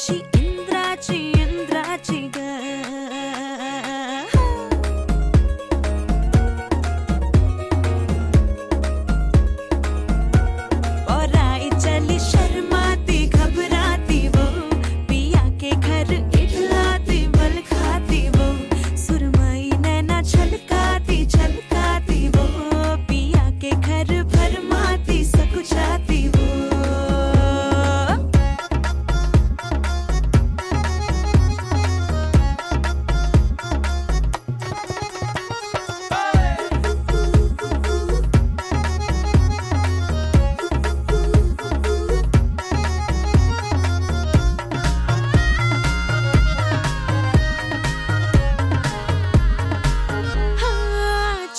अशी इंद्राची इंद्राची ग और आई चली शर्माती घबराती वो पिया के घर इठलाती बल खाती वो सुरमई नैना छलकाती छलकाती वो पिया के घर भरमाती सकुचाती वो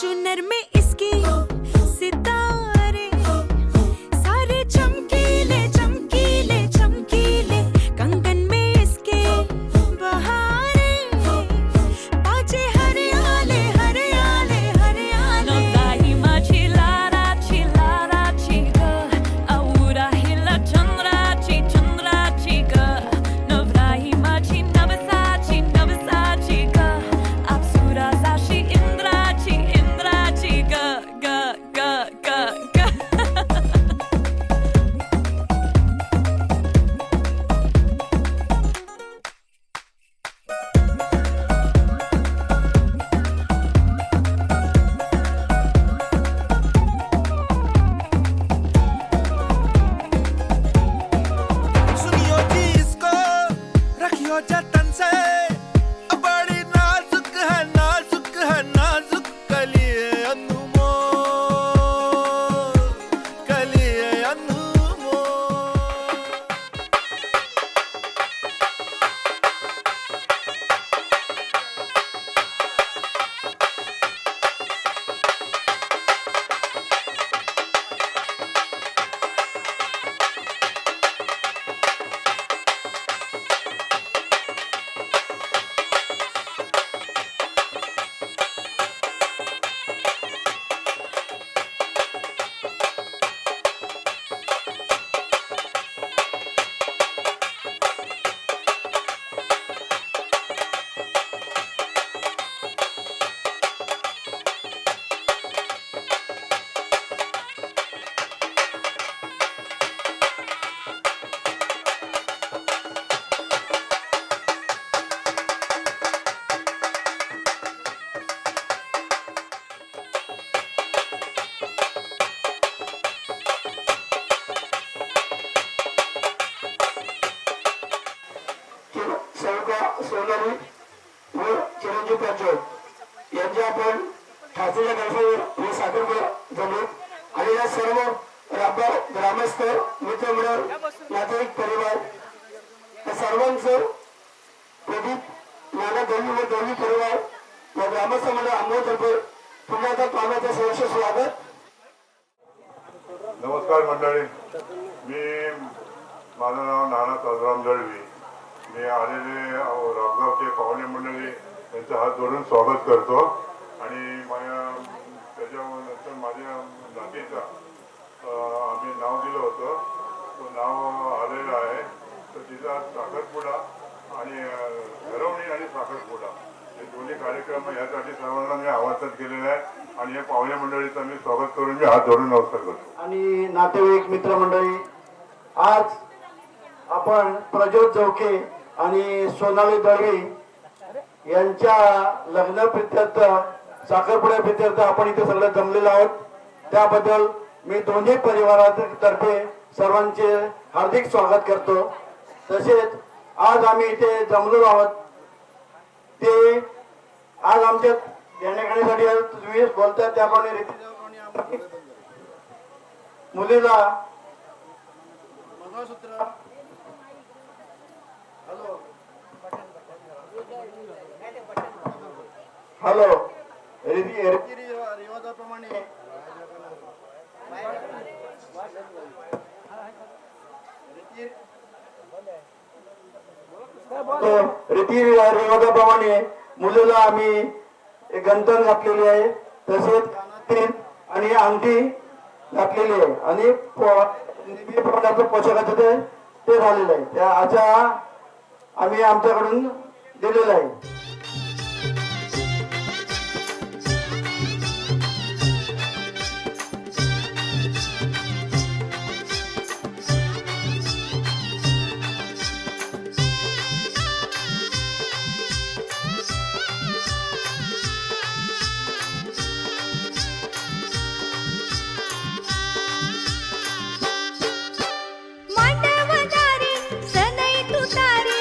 चुनर में इसकी सितारे सारे चमकीले चमकीले चमकीले कंगन में इसके बहारे बाजे हरियाले हरियाले हरियाले नवराही माझी लाराची लाराची ग औरा हिला चंद्राची चंद्राची ग नवराही माझी नवसाची नवसाची ग अप्सरा जाशी इंद्राची इंद्राची ग ग ग ग ग सुनियो जी इसको रखियो जतन से बड़ी नाजुक है नाजुक कलिए अनमोल कलिए अनमोल सोनाली व चिरंजीव प्रज्वल यांच्या आपण ठाकरेच्या तर्फे हे सादर जमलो आलेल्या सर्व रामगाव ग्रामस्थ मित्रमंडळ नातेवाईक परिवार या सर्वांचं प्रदीप नाना दोन्ही व दोन्ही परिवार व ग्रामस्थ मंडळ आंबोतर्फे पुन्हा एकदा पाहुण्याचं सहर्ष स्वागत. नमस्कार मंडळी, मी माझं नाव नाना ताजराम दळवी. मी आलेले रामगावचे पाहुणे मंडळी यांचं हात जोडून स्वागत करतो आणि त्याच्यानंतर माझ्या नातीचा आम्ही नाव दिलं होतं, तो नाव आलेलं आहे. तर तिचा साखरपुडा आणि घरवणी आणि साखरपुडा हे दोन्ही कार्यक्रम यासाठी सर्वांना मी आवाहन केलेलं आहे आणि या पाहुणे मंडळीचं मी स्वागत करून मी हात जोडून नमस्कार करतो. आणि नातेवाईक मित्रमंडळी, आज आपण प्रज्वल चौके आणि सोनाली दळवी यांच्या लग्न प्रित्यर्थ साखरपुड्या प्रित्यर्थ आपण इथे सगळं जमलेलो आहोत. त्याबद्दल मी दोन्ही परिवारातर्फे सर्वांचे हार्दिक स्वागत करतो. तसेच आज आम्ही इथे जमलेलो आहोत ते आज आमच्या येण्याखाण्यासाठी तुम्ही बोलता त्याप्रमाणे रीती मुलीला मंगळसूत्र हॅलो रीती रिवाजाप्रमाणे रीती रिवाजाप्रमाणे मुलीला आम्ही गंतन घातलेली आहे, तसेच कानातील आणि अंगठी घातलेली आहे आणि पोशाखाचं ते झालेलं आहे. त्या आम्ही आमच्याकडून दिलेलं आहे. मांडवदारी सनई तुतारी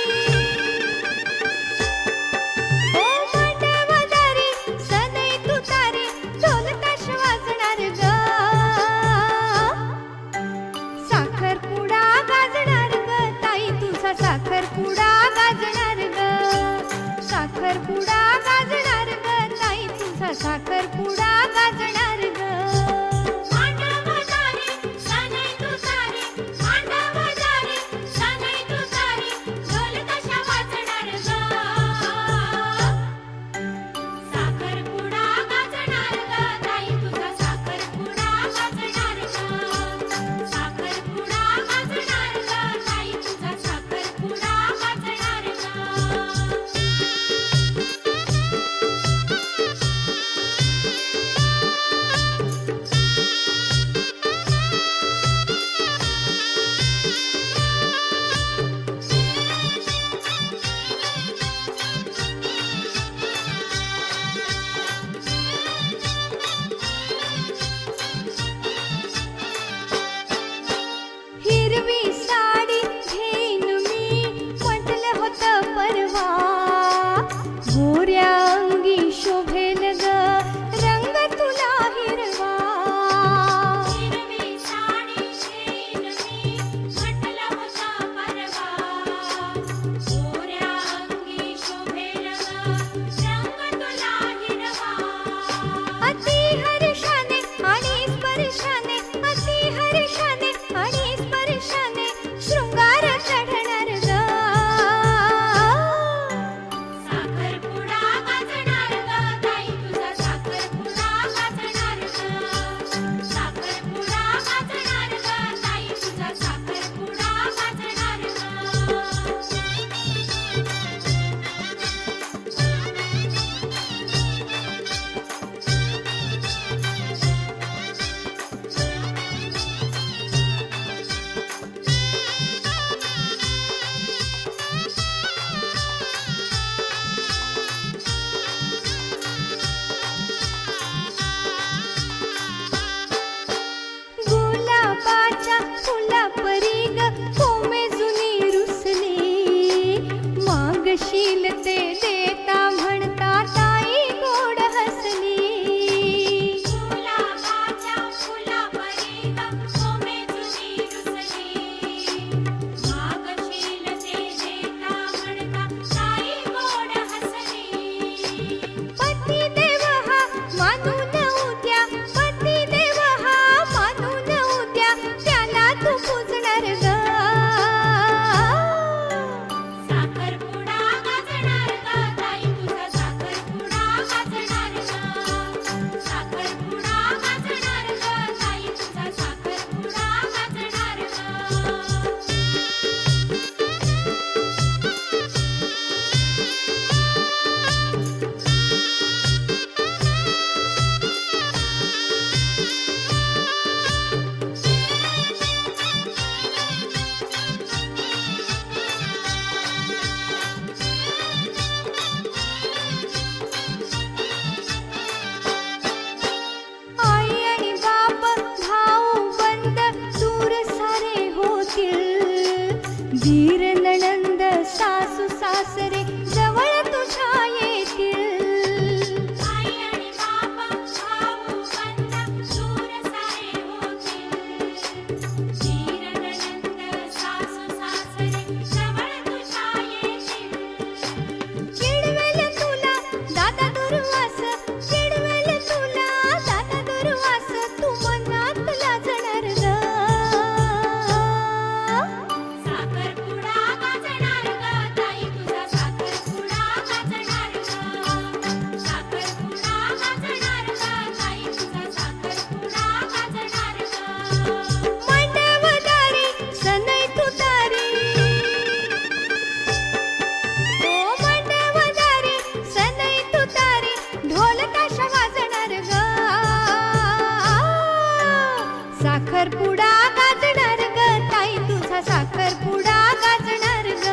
साखरपुडा गाजणार ग ताई तुझा साखरपुडा गाजणार ग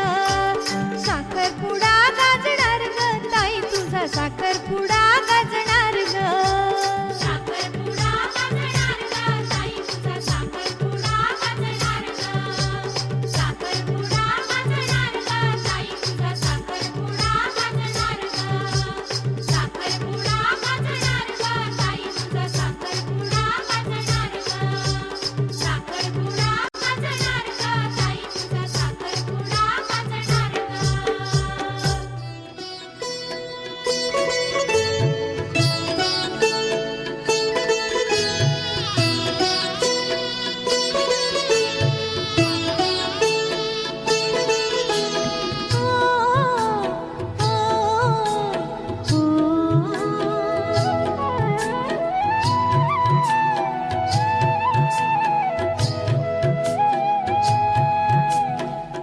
साखरपुडा गाजणार ग ताई तुझा साखरपुडा गाजणार ग साखरपुडा गाजणार ग ताई तुझा साखरपुडा गाजणार ग साखरपुडा गाजणार ग ताई तुझा साखरपुडा गाजणार ग साखरपुडा गाजणार ग ताई तुझा साखरपुडा गाजणार ग साखरपुडा गाजणार ग ताई तुझा साखरपुडा गाजणार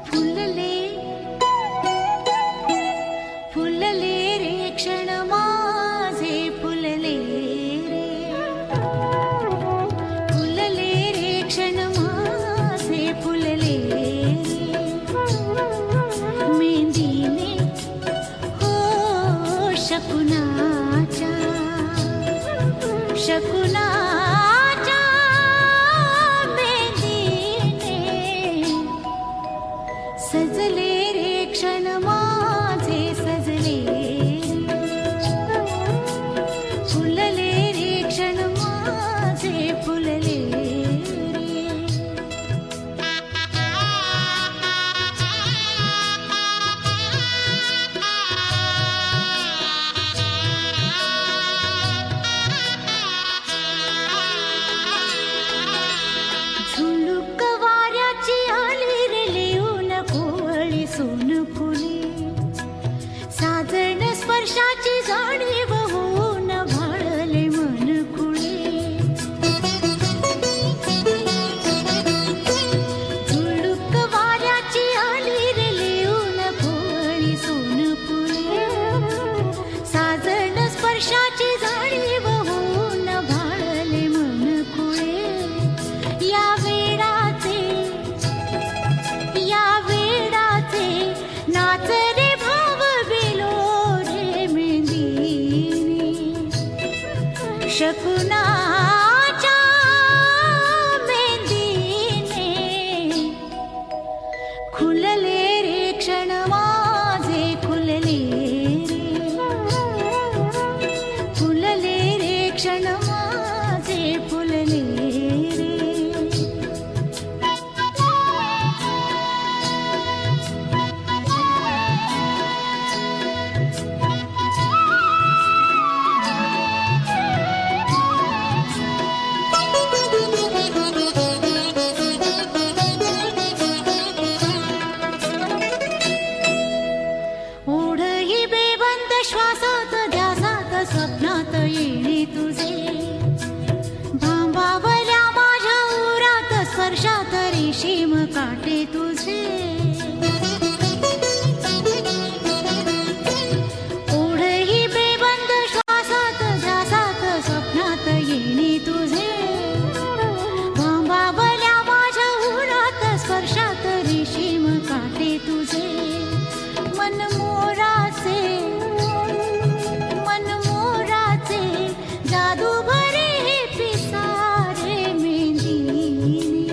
फुलले फुलले रे क्षण माझे फुलले रे फुलले रे क्षण माझे फुलले रे मेंदीने हो शकुनाच्या शकुनाच्या मेंदीने सजले रे क्षण माझे सजले फुलले रे क्षण माझे फुलले रे झुळूक वाऱ्याची आली रे लिहून कोवळी सोन फुले साजण स्पर्शाची जाणीव होऊन भाळले मन कुळे झुळूक वाऱ्याची आली रे लिहून कोवळी सोन फुले साजण स्पर्शाची जाणीव होऊन भाळले मन कुळे या वेडाचे नाच रे भाव बिलो रे मेंदीने शकुनाच्या मेंदीने खुलले रे क्षण माझे खुलले रे फुलले रे क्षण माझे फुलले रे ओढही बेबंद श्वासात ध्यासात स्वप्नात येणे तुझे भांबावल्या माझ्या उरात स्पर्शात रेशीम काटे तुझे ओढही बेबंद श्वासात ध्यासात स्वप्नात येणे तुझे भांबावल्या माझ्या उरात स्पर्शात रेशीम काटे तुझे मन मोराचे जादू भरे हे पिसारे मेंदीने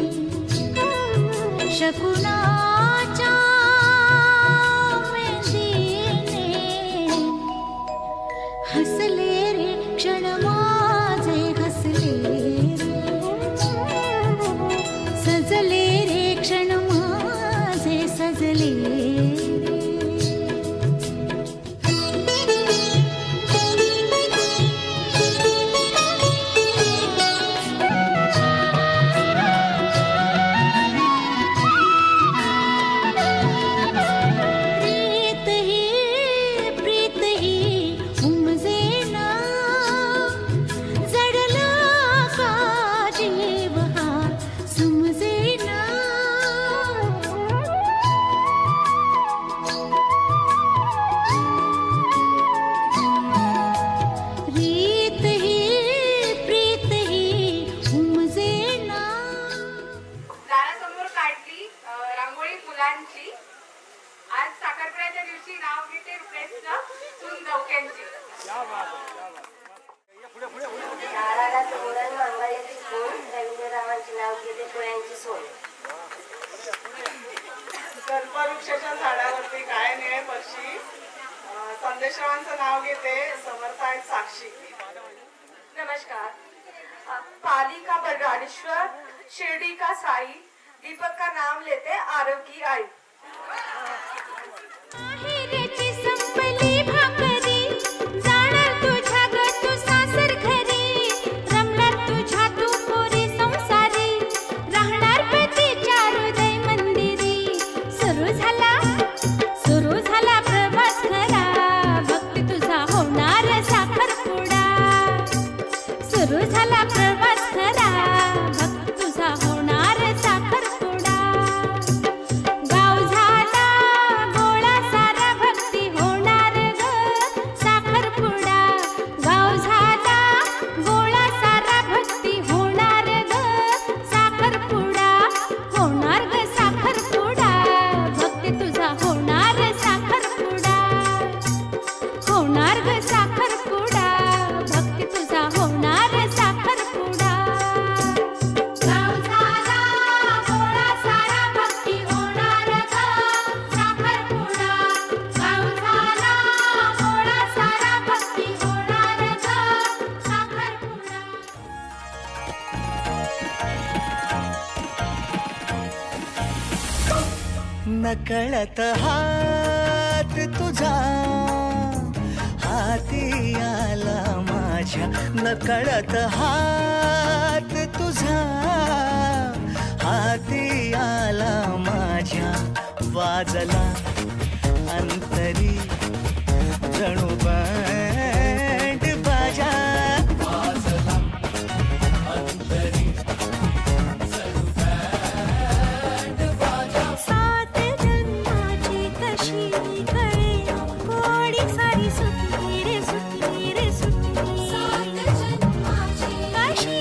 शकुनाच्या मेंदीने हसले रे क्षण माझे हसले रे सजले रे क्षण माझे सजले नारळाला तोरण मंगळाची फूल रवींद्ररावांचे नाव घेते डोळ्यांची सोय. कल्पवृक्षाच्या झाडावरती काय निळे पक्षी. संदेशरावांचं नाव घेते समर्थ आहेत साक्षी. नमस्कार. पाली का बरगाडेश्वर, शिरडी का साई, दीपक का नाम लेते आरव की आई. माहेरची संपली भाकरी, जाणार तुझ्या ग तू सासर घरी, रमणार तुझ्या तू पोरी संसारी, राहणार पतीच्या हृदय मंदिरी. सुरू झाला प्रवास खरा, भक्ती तुझा होणार साखरपुडा. सुरू झाला प्रवास खरा, भक्ती तुझा होणार साखरपुडा. गाव झाला गोळा सारा, भक्ती होणार ग साखरपुडा. गाव झाला गोळा सारा, भक्ती होणार ग साखरपुडा. होणार ग साखरपुडा, भक्ती तुझा होणार साखरपुडा. होणार ग साखरपुडा, भक्ती तुझा होणार साखरपुडा. गाव झाला गोळा सारा, भक्ती होणार ग साखरपुडा. गाव झाला गोळा सारा, भक्ती होणार ग साखरपुडा. नकळत हात तुझा हाती आला माझ्या. नकळत हात तुझा हाती आला माझ्या. वाजला अंतरी जणू बँड बाजा. वाजला अंतरी जणू बँड बाजा. सात जन्माची कशी कळे कोडी सारी सुटली रे सुटली रे सुटली. सात जन्माची कशी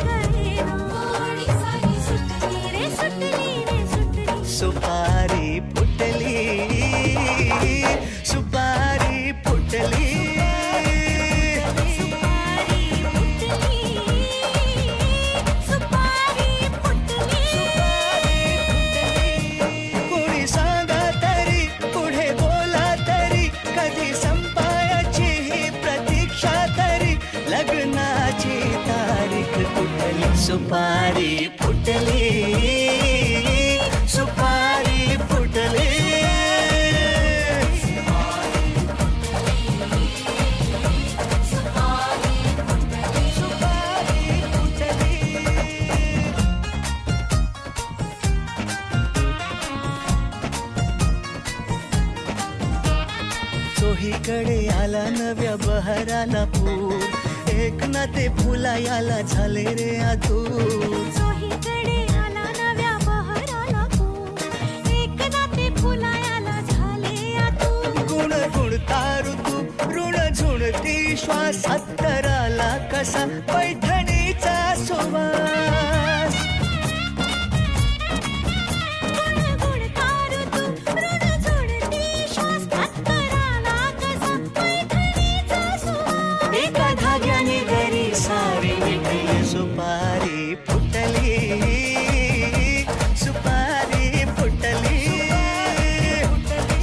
कळे कोडी सारी सुटली रे सुटली रे सुटली. सुपारी फुटली सुपारी फुटली. सुपारी फुटली सुपारी फुटली. कोणी सांगा तरी पुढे बोला तरी कधी संपायाची ही प्रतीक्षा तरी लग्नाची तारीख कुठली. सुपारी फुटली सुपारी फुटली. सुपारी फुटली. चोहीकडे आला नव्या बहराला पूर. एक ना ते फुला याला झाले रे आतूर. चोहीकडे आला नव्या बहराला पूर. एक नाते फुलायाला झाले आतूर. गुण गुणता ऋतू ऋण झुणती श्वास. हत्तराला कसा पैठणीचा सुवास. गुणगुणता ऋतू ऋण झुणती श्वास. हत्तराला कसा पैठणीचा सुवास. एका धाग्याने घरी सारी विटली. सुपारी फुटली सुपारी फुटली.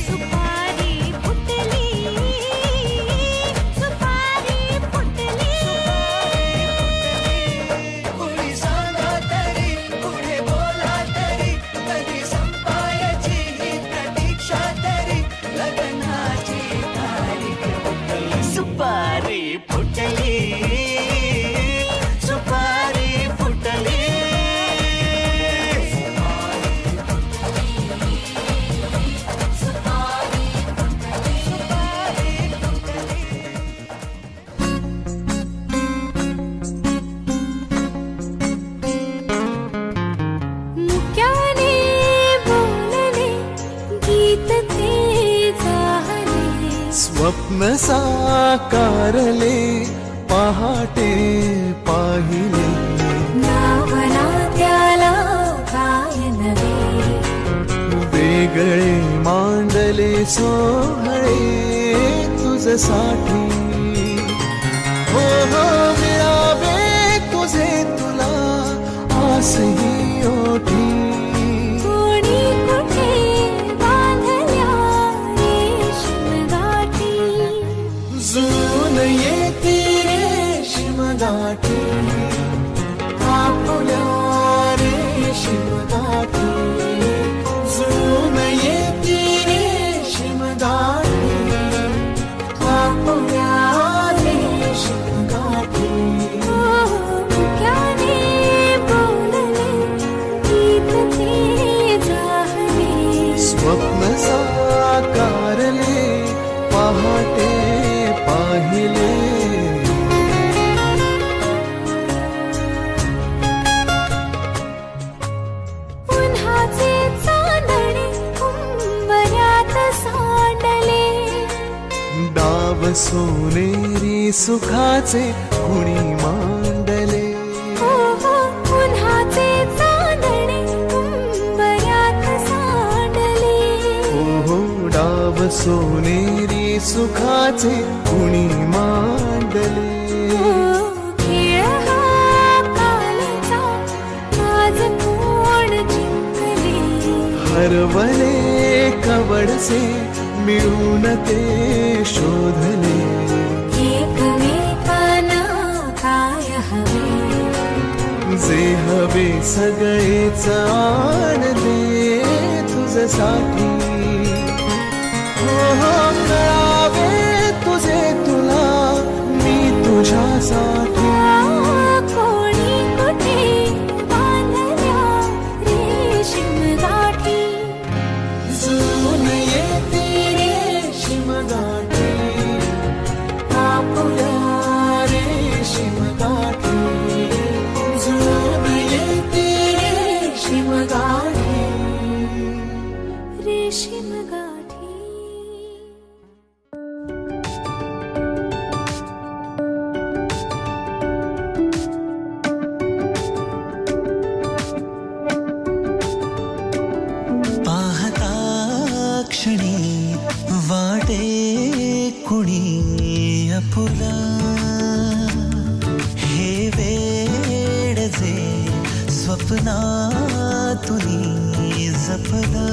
सुपारी फुटली सुपारी फुटली. कोणी सांगा तरी पुढे बोला तरी कधी संपायाची ही प्रतीक्षा तरी लग्नाची तारीख कुठली. सुपारी फुटली सुपारी फुटली. मुक्याने बोलले गीत ते झाले. स्वप्न साकारले पहाटे पाहिले. नावना त्याला काय नवे. वेगळे मांडले सोहळे तुझसाठी. हो हो मिळावे तुझे तुला आसही ओठी कोणी कुठे बांधल्या रेशीम गाठी जुळून येते रेशीम गाठी आपुल्या रेशीम गाठी जुळून येते रेशीम गाठी आपुल्या रेशीम गाठी मुक्याने बोलले गीत ते जाहले स्वप्न साकारले पहाटे पाहिले उन्हाचे चांदणे उंबऱ्यात सांडले डाव सोनेरी सुखाचे कुणी मांडले हो हो उन्हाचे चांदणे उंबऱ्यात सांडले हो डाव सोनेरी सुखाचे कुणी मांडले खेळ हा कालचा आज कोण जिंकले हरवले कवडसे मिळून ते शोधले एकमेकांना काय हवे जे हवे सगळेच आणले तुझसाठी हो हो कळावे तुझे तुला मी तुझ्यासाठी कोणी कुठे बांधल्या रेशीम गाठी जुळून येते रेशीम गाठी आपुल्या रेशीम गाठी जुळून येते रेशीम गाठी रेशीम गाठी पाहता क्षणी वाटे कुणी आपुला हे वेड जे स्वप्नातुनी जपला